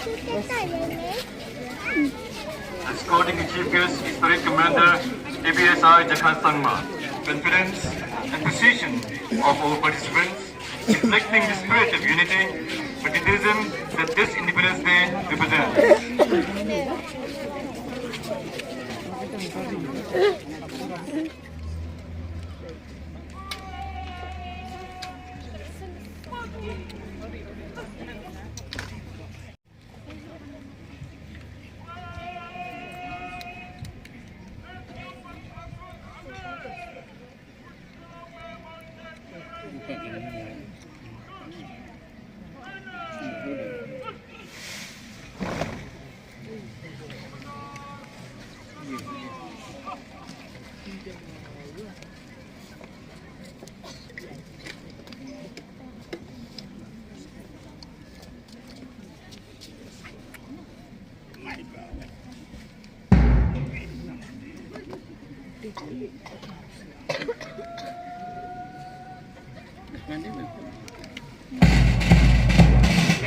Escorting the chief guest is Parade Commander ABSI Jakhal Sangma. Confidence and precision of our participants, reflecting the spirit of unity, patriotism that this Independence Day represents.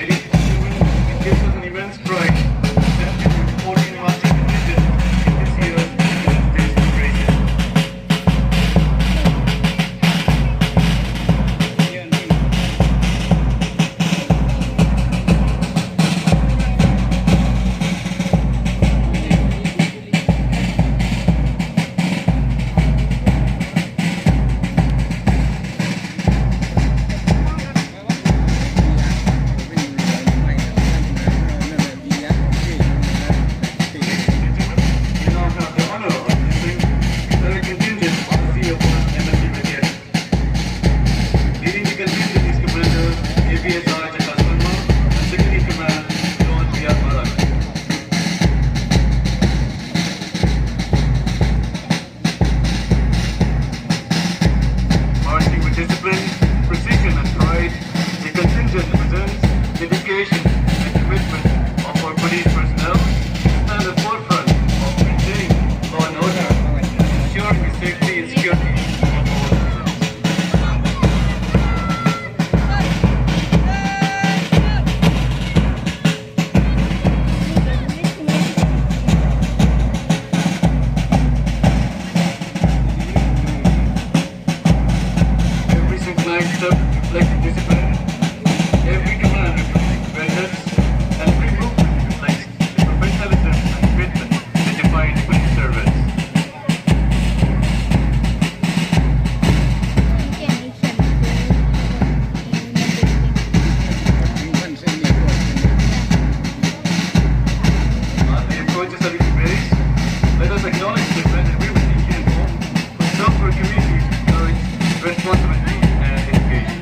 It gives us an immense pride that we will report in our citizenship in this year's Independence Day celebration. Let us acknowledge the men and women in uniform who serve our communities with responsibility and education.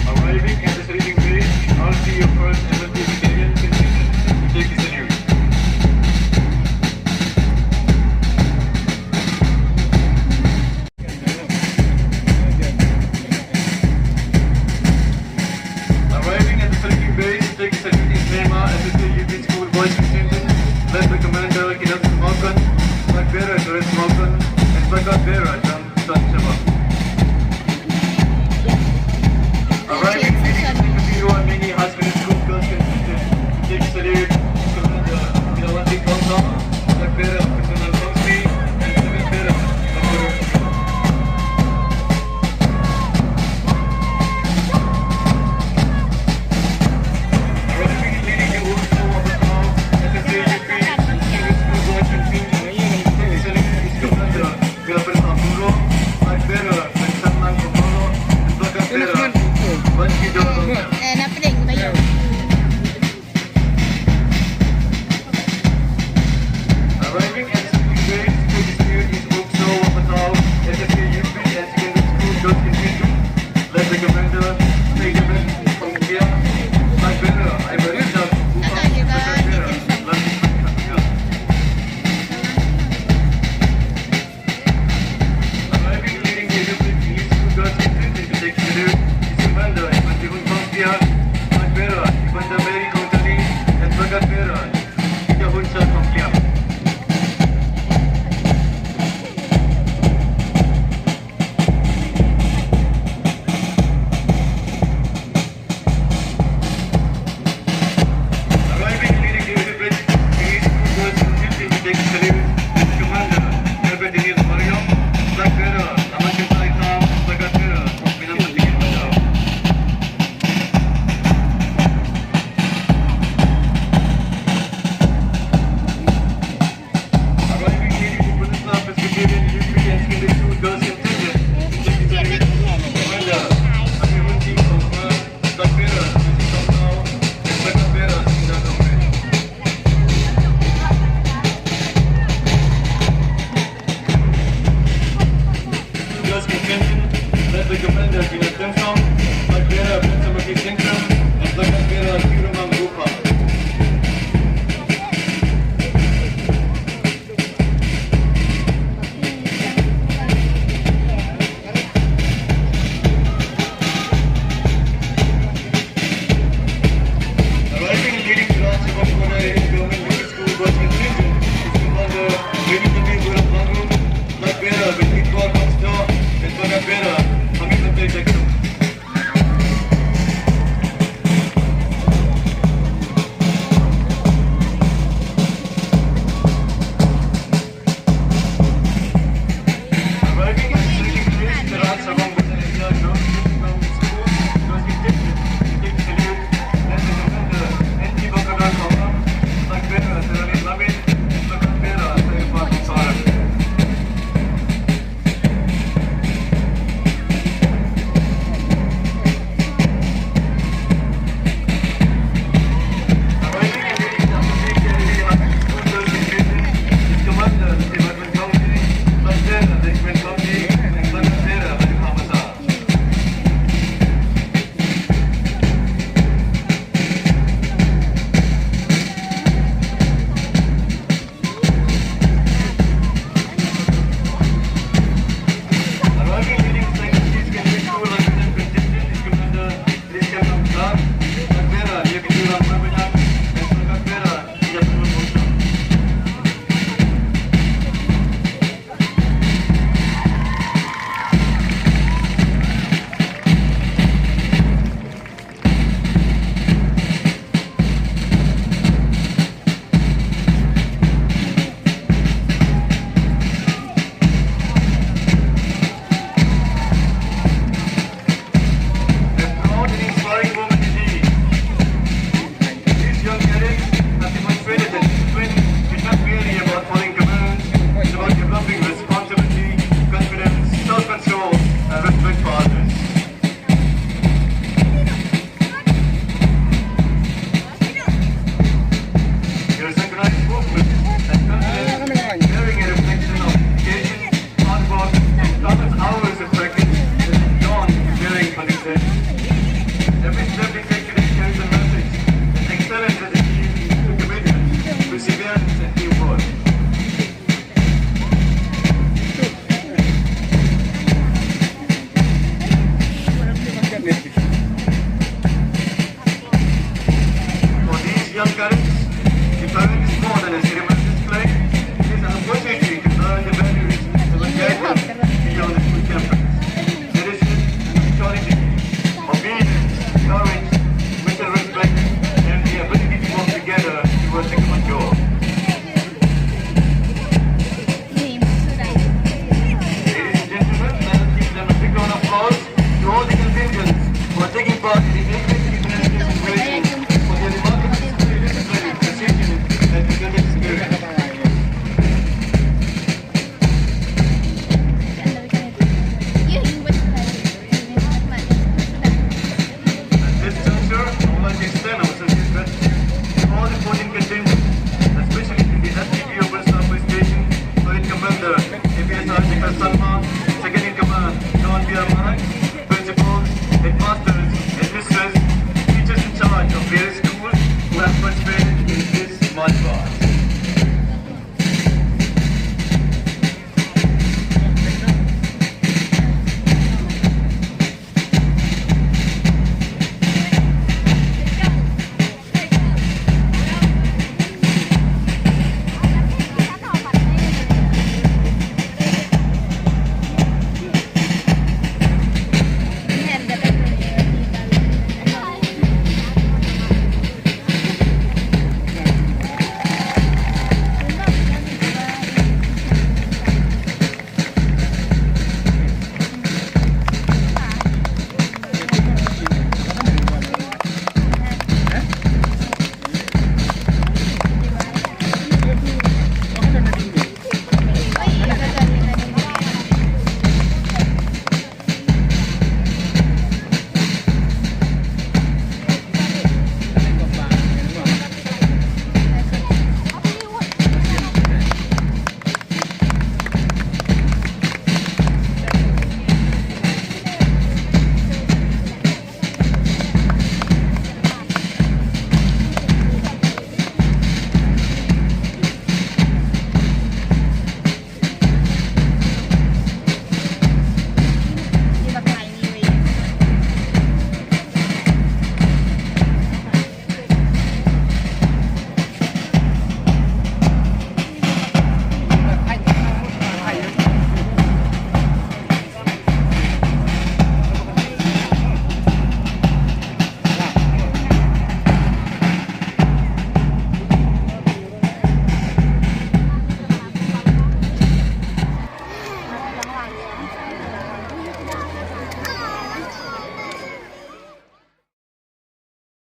Arriving at the saluting base, I'll see your first MLT battalion contingent to take the salute. Arriving at the saluting base, take the salute is Nema, SSA UP School Boys Contingent, led by Commander Kinatsu Malkan, Flag Bearer Doris Malkan, and Flag Bearer John Sun Chaba. Arriving many high school and school girls contingent, take salute Commander Milawati Kausam, Flag Bearer Personal Kongsi, and Civil Bearer Dr. Arriving and leading the Urksew Wahpathaw, SSA UP School Boys Contingent, take salute is Commander Milawati Kausam, Flag Bearer the commander in a Tensong, Magbera, Pensamaki Singam, and Magbera, Kirumam Rupa. Arriving and leading the Raj Sabakona Government Middle School Watchman Division is Commander Vedutami Burapangu, Magbera, Vitwar Constable, and Magbera, Hamidate Jackson. Arriving and taking place in the Raj Sabakona Government School, it was intended to take salute as the Commander NT Bakadan Kaura, Magbera, Sarali Lamin, and Magbera, Sarifat Sarab. Arriving and leading the Associate Academy School Girls Division is Commander Department County, Magbera, Department County, and Magbera, Wahpathaw. Arriving leading second secondary school and contingent is Commander Rizkan Amzad, Magbera, Yakitura Marbanyak, and Magbera, Yasmin Musa. A proud and inspiring moment indeed. These young cadets have demonstrated that discipline is not merely about following commands, it's about developing responsibility, confidence, self-control, and respect for others. Your synchronized movement and confidence bearing a reflection of dedication, hard work, and countless hours